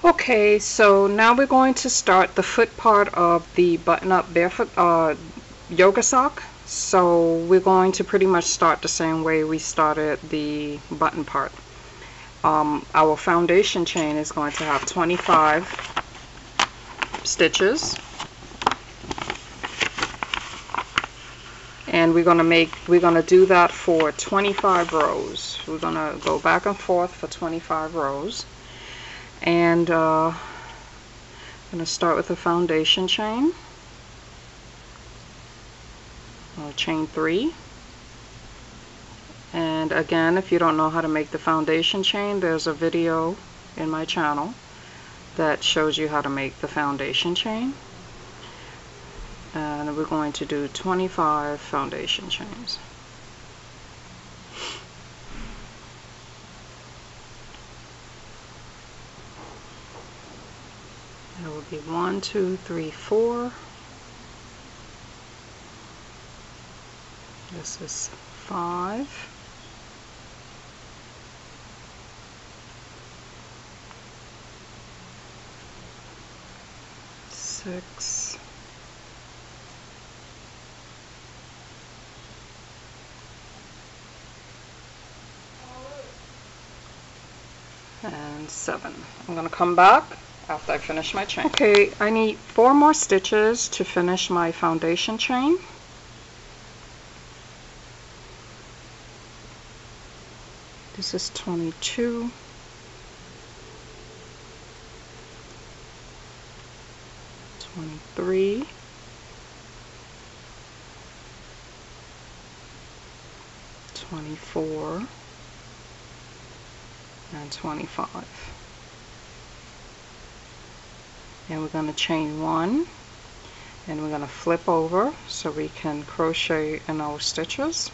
Okay, so now we're going to start the foot part of the button-up barefoot yoga sock. So we're going to pretty much start the same way we started the button part. Our foundation chain is going to have 25 stitches, and we're going to do that for 25 rows. We're going to go back and forth for 25 rows. And I'm going to start with the foundation chain. I'll chain 3. And again, if you don't know how to make the foundation chain, there's a video in my channel that shows you how to make the foundation chain. And we're going to do 25 foundation chains. That will be 1, 2, 3, 4. This is 5. 6. And 7. I'm going to come back after I finish my chain. Okay, I need 4 more stitches to finish my foundation chain. This is 22. 23. 24. And 25. And we're going to chain 1, and we're going to flip over so we can crochet in our stitches.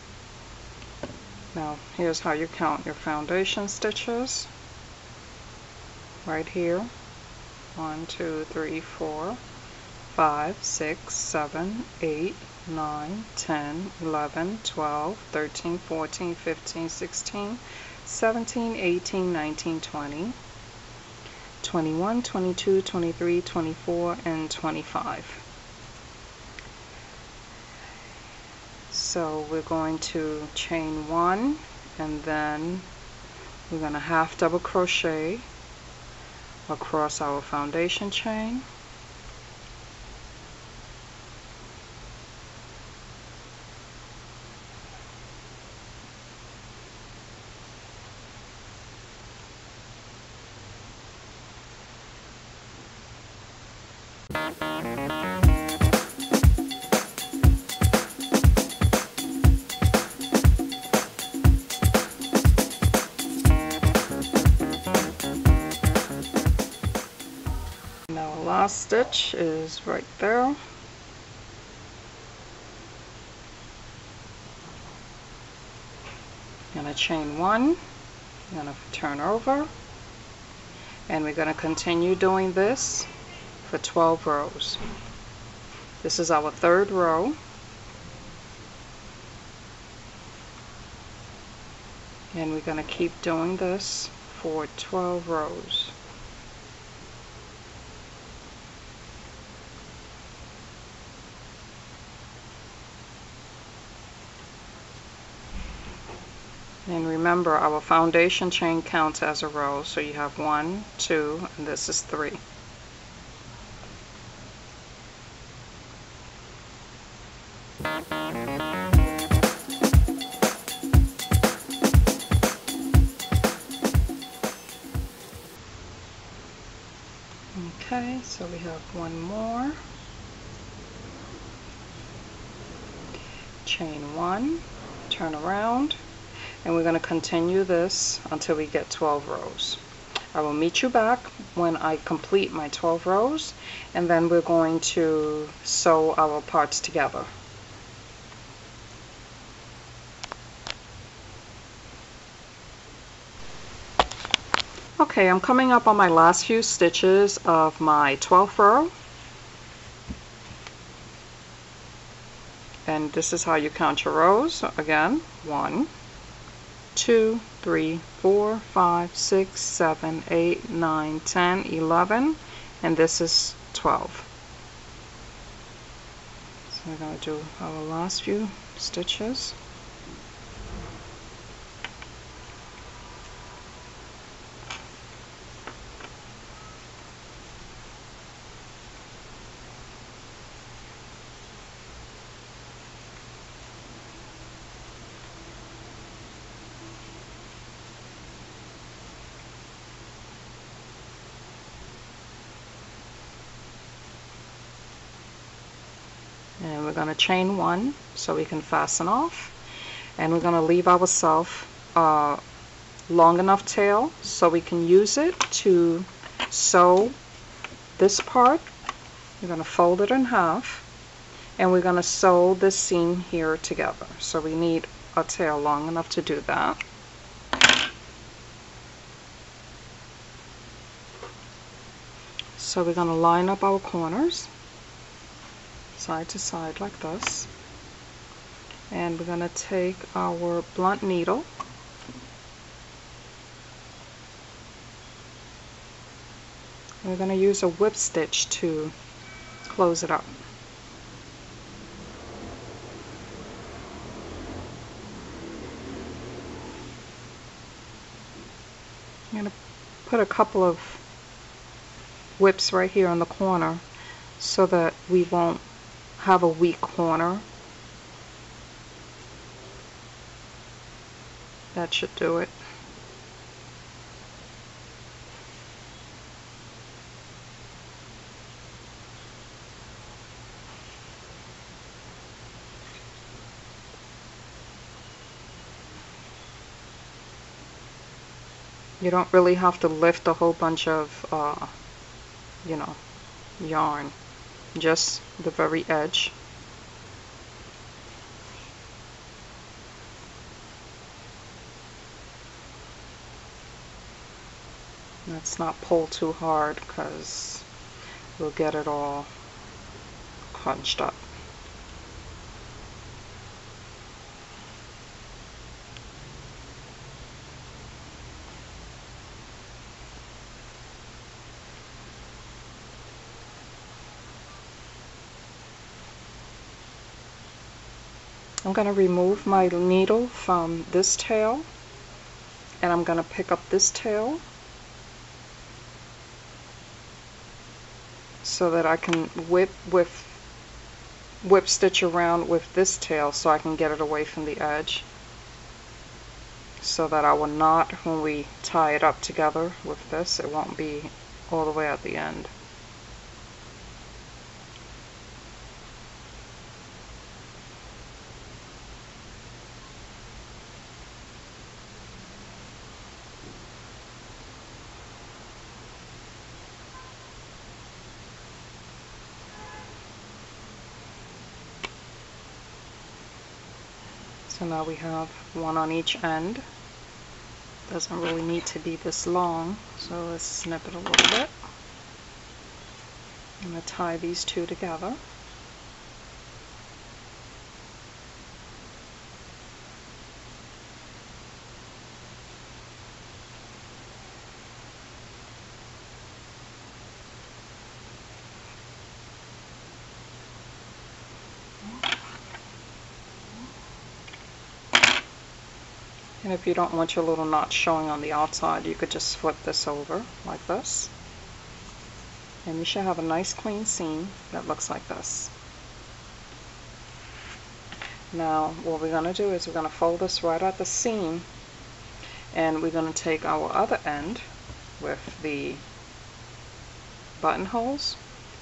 Now here's how you count your foundation stitches. Right here. 1, 2, 3, 4, 5, 6, 7, 8, 9, 10, 11, 12, 13, 14, 15, 16, 17, 18, 19, 20, 21, 22, 23, 24, and 25. So we're going to chain 1, and then we're going to half double crochet across our foundation chain. Now the last stitch is right there. I'm going to chain 1, I'm going to turn over, and we're going to continue doing this for 12 rows. This is our 3rd row. And we're going to keep doing this for 12 rows. And remember, our foundation chain counts as a row, so you have 1, 2, and this is 3. Okay, so we have 1 more. Chain 1, turn around, and we're going to continue this until we get 12 rows. I will meet you back when I complete my 12 rows, and then we're going to sew our parts together. Okay, I'm coming up on my last few stitches of my 12th row. And this is how you count your rows. Again, 1, 2, 3, 4, 5, 6, 7, 8, 9, 10, 11, and this is 12. So we're going to do our last few stitches. And we're going to chain 1 so we can fasten off, and we're going to leave ourselves a long enough tail so we can use it to sew this part. We're going to fold it in half, and we're going to sew this seam here together. So we need a tail long enough to do that. So we're going to line up our corners side to side like this, and we're going to take our blunt needle and we're going to use a whip stitch to close it up. I'm going to put a couple of whips right here on the corner so that we won't have a weak corner. That should do it. You don't really have to lift a whole bunch of yarn, just the very edge. Let's not pull too hard because we'll get it all crunched up. I'm going to remove my needle from this tail, and I'm going to pick up this tail so that I can whip stitch around with this tail so I can get it away from the edge, so that I will not, when we tie it up together with this, it won't be all the way at the end. So now we have one on each end. Doesn't really need to be this long, so let's snip it a little bit. I'm going to tie these two together. And if you don't want your little knot showing on the outside, you could just flip this over like this. And you should have a nice clean seam that looks like this. Now what we're going to do is we're going to fold this right at the seam, and we're going to take our other end with the buttonholes.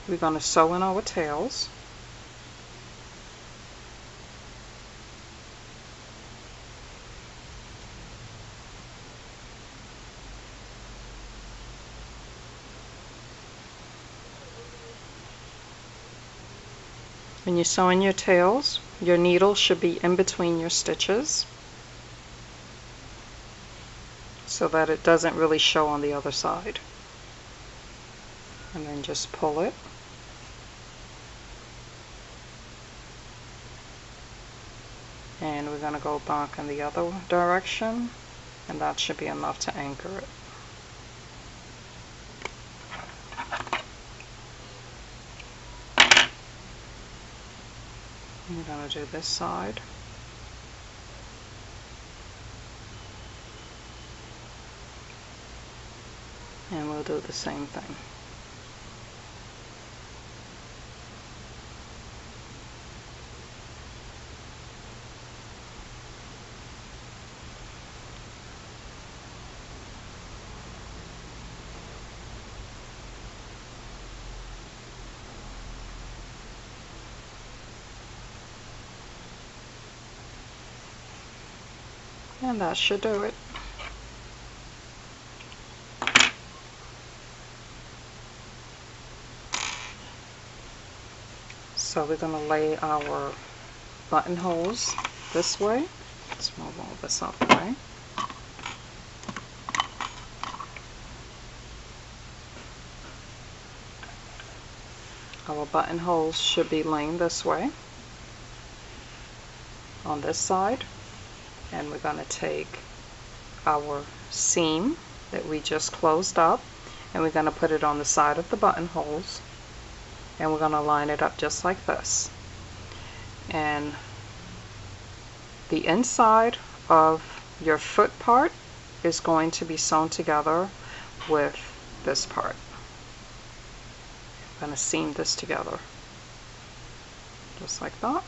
We're going to sew in our tails. When you sew in your tails, your needle should be in between your stitches so that it doesn't really show on the other side. And then just pull it. And we're going to go back in the other direction and that should be enough to anchor it. We're going to do this side. And we'll do the same thing. And that should do it. So we're going to lay our buttonholes this way. Let's move all this out of the way. Our buttonholes should be laying this way on this side, and we're going to take our seam that we just closed up and we're going to put it on the side of the buttonholes, and we're going to line it up just like this. And the inside of your foot part is going to be sewn together with this part. I'm going to seam this together just like that.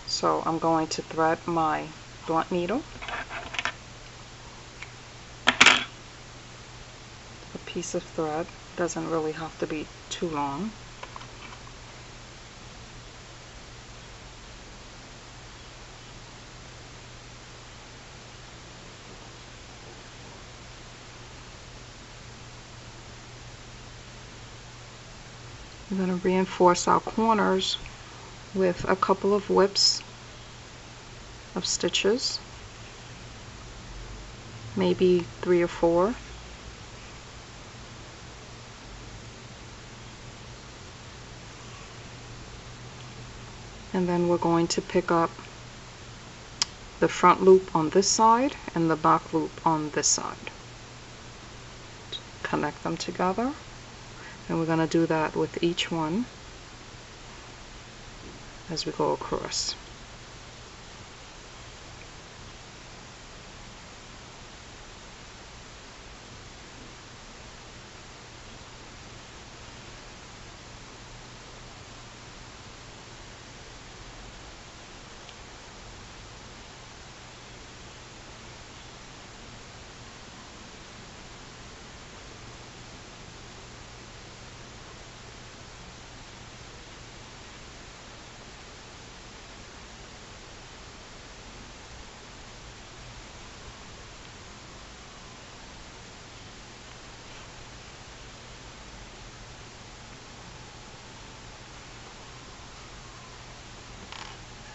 So I'm going to thread my blunt needle, a piece of thread, doesn't really have to be too long. We're going to reinforce our corners with a couple of whips of stitches, maybe 3 or 4. And then we're going to pick up the front loop on this side and the back loop on this side. Connect them together, and we're going to do that with each one as we go across.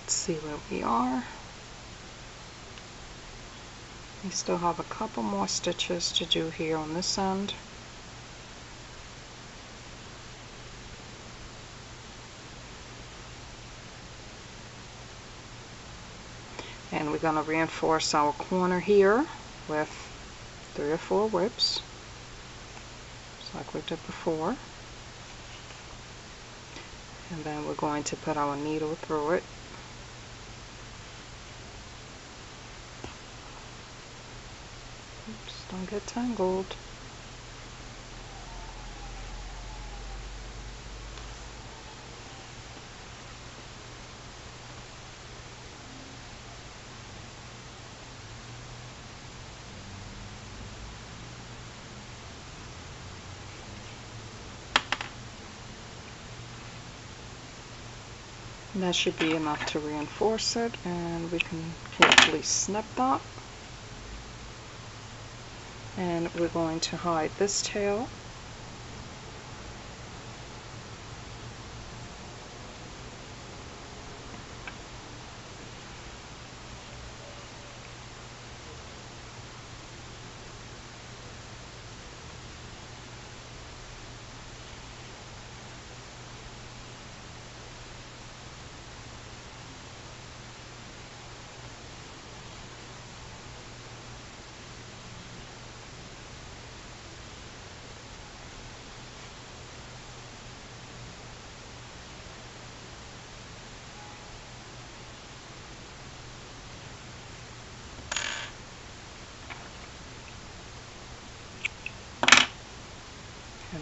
Let's see where we are. We still have a couple more stitches to do here on this end. And we're going to reinforce our corner here with 3 or 4 whips, just like we did before. And then we're going to put our needle through it. Oops, don't get tangled. And that should be enough to reinforce it, and we can carefully snip that. And we're going to hide this tail.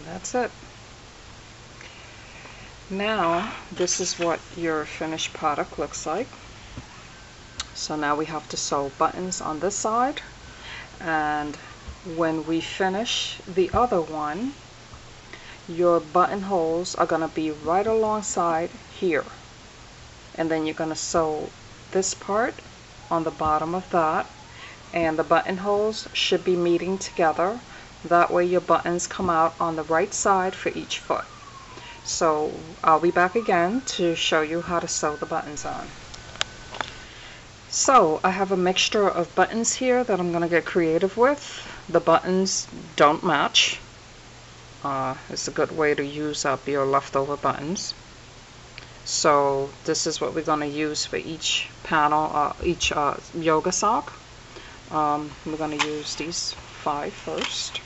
And that's it. Now this is what your finished product looks like. So now we have to sew buttons on this side, and when we finish the other one, your buttonholes are going to be right alongside here, and then you're going to sew this part on the bottom of that, and the buttonholes should be meeting together. That way your buttons come out on the right side for each foot. So I'll be back again to show you how to sew the buttons on. So I have a mixture of buttons here that I'm going to get creative with. The buttons don't match. It's a good way to use up your leftover buttons. So this is what we're going to use for each panel, each yoga sock. We're going to use these 5 first.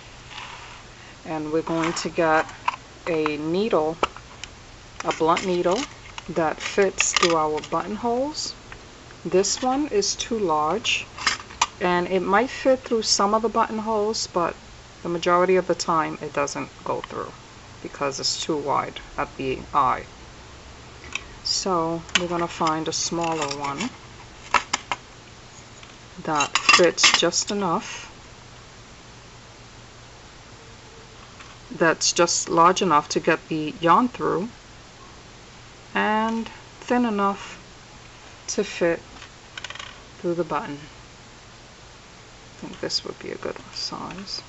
And we're going to get a needle, a blunt needle that fits through our buttonholes. This one is too large, and it might fit through some of the buttonholes, but the majority of the time it doesn't go through because it's too wide at the eye. So we're going to find a smaller one that fits just enough, that's just large enough to get the yarn through, and thin enough to fit through the button. I think this would be a good size.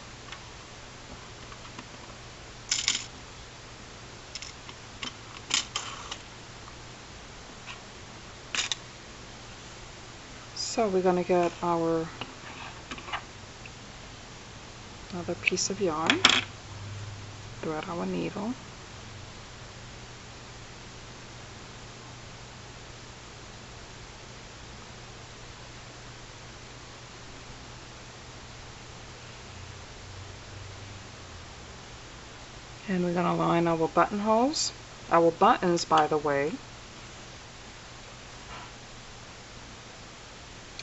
So we're going to get our another piece of yarn, thread our needle, and we're going to line our buttonholes. Our buttons, by the way,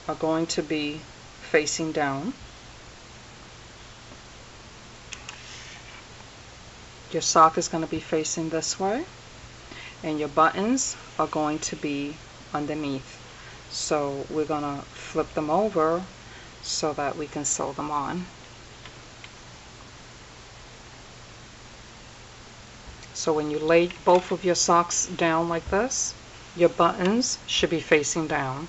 are going to be facing down. Your sock is going to be facing this way, and your buttons are going to be underneath. So we're going to flip them over so that we can sew them on. So when you lay both of your socks down like this, your buttons should be facing down.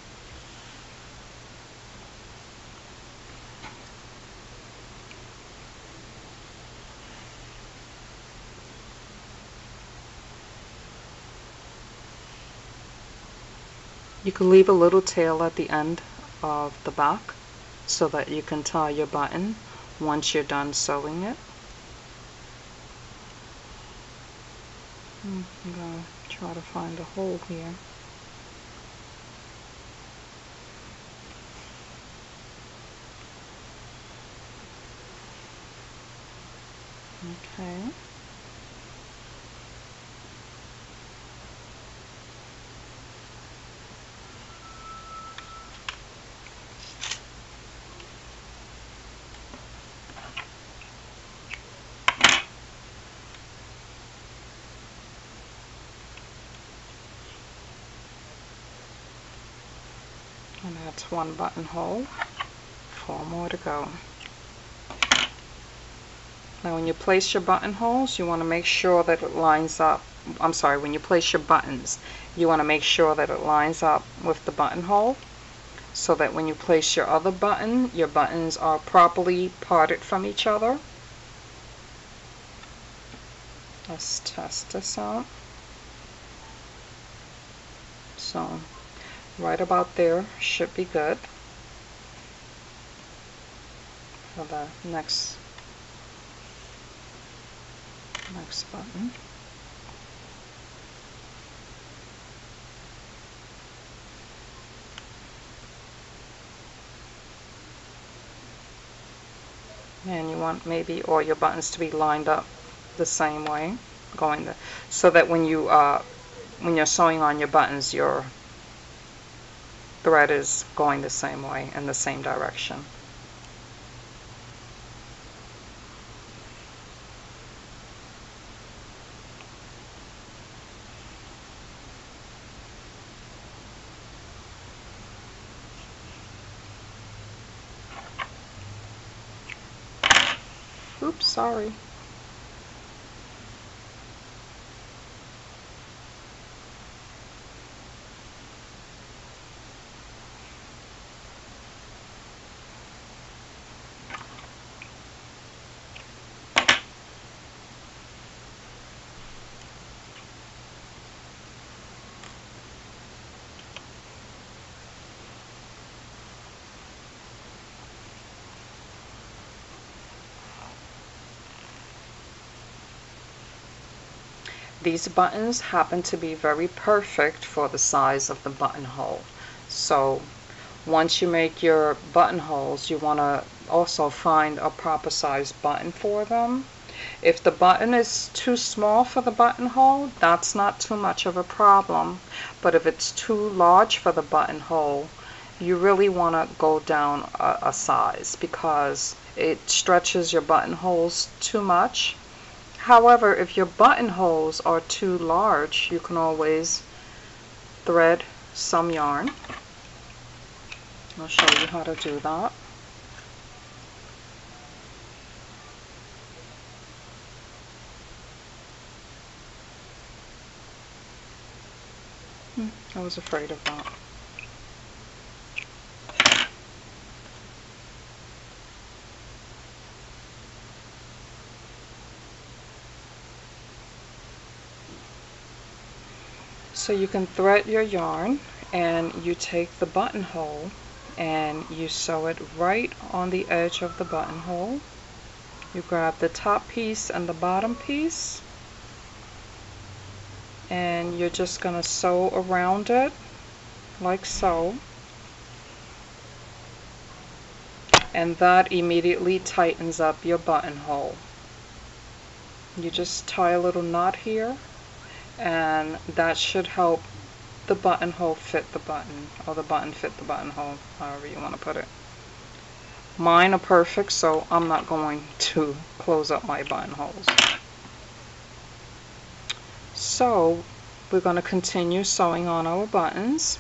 You can leave a little tail at the end of the back so that you can tie your button once you're done sewing it. I'm going to try to find a hole here. Okay. And that's one buttonhole, 4 more to go. Now when you place your buttonholes, you want to make sure that it lines up. I'm sorry, when you place your buttons, you want to make sure that it lines up with the buttonhole so that when you place your other button, your buttons are properly parted from each other. Let's test this out. So right about there should be good for the next button. And you want maybe all your buttons to be lined up the same way, so that when you're sewing on your buttons, your thread is going the same way in the same direction. Oops, sorry. These buttons happen to be very perfect for the size of the buttonhole. So once you make your buttonholes, you want to also find a proper size button for them. If the button is too small for the buttonhole, that's not too much of a problem. But if it's too large for the buttonhole, you really want to go down a size because it stretches your buttonholes too much. However, if your buttonholes are too large, you can always thread some yarn. I'll show you how to do that. I was afraid of that. So you can thread your yarn and you take the buttonhole and you sew it right on the edge of the buttonhole. You grab the top piece and the bottom piece and you're just going to sew around it like so, and that immediately tightens up your buttonhole. You just tie a little knot here and that should help the buttonhole fit the button, or the button fit the buttonhole, however you want to put it. Mine are perfect, so I'm not going to close up my buttonholes. So we're going to continue sewing on our buttons,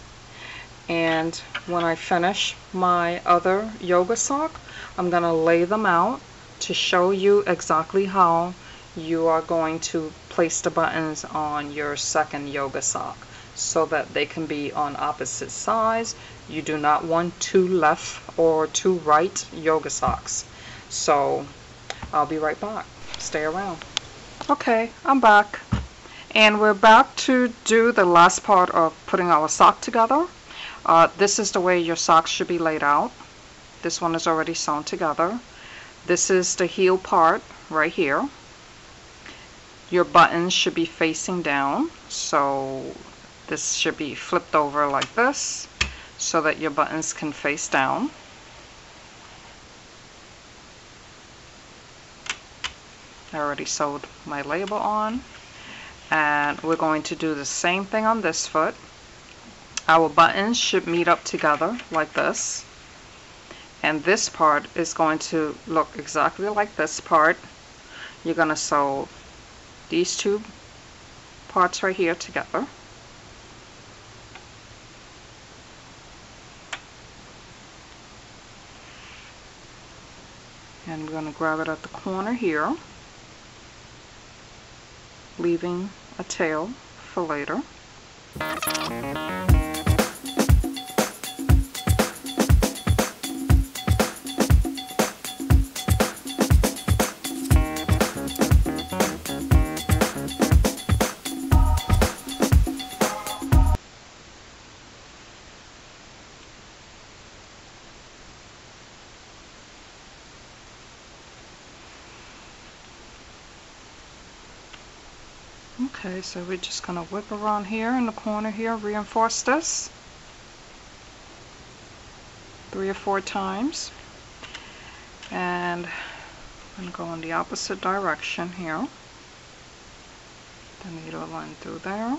and when I finish my other yoga sock, I'm going to lay them out to show you exactly how you are going to place the buttons on your second yoga sock so that they can be on opposite sides. You do not want two left or two right yoga socks. So I'll be right back. Stay around. Okay, I'm back. And we're back to do the last part of putting our sock together. This is the way your socks should be laid out. This one is already sewn together. This is the heel part right here. Your buttons should be facing down, so this should be flipped over like this so that your buttons can face down. I already sewed my label on, and we're going to do the same thing on this foot. Our buttons should meet up together like this, and this part is going to look exactly like this part. You're going to sew these two parts right here together. And we're going to grab it at the corner here, leaving a tail for later. Okay, so we're just going to whip around here in the corner here, reinforce this 3 or 4 times, and I'm going to go in the opposite direction here. The needle line through there.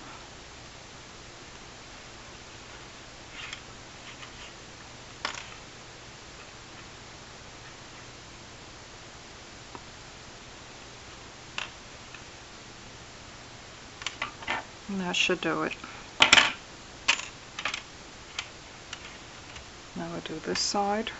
And that should do it. Now we'll do this side.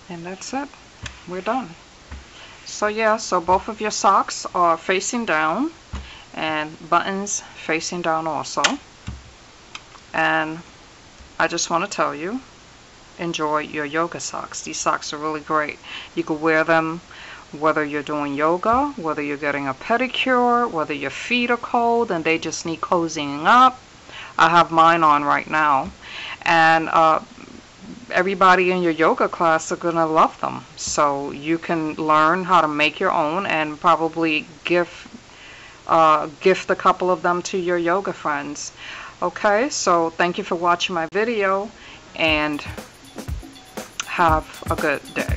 And that's it. We're done. So yeah, so both of your socks are facing down and buttons facing down also. And I just want to tell you, enjoy your yoga socks. These socks are really great. You can wear them whether you're doing yoga, whether you're getting a pedicure, whether your feet are cold and they just need cozying up. I have mine on right now. And everybody in your yoga class are gonna love them. So you can learn how to make your own and probably gift a couple of them to your yoga friends. Okay, so thank you for watching my video and have a good day.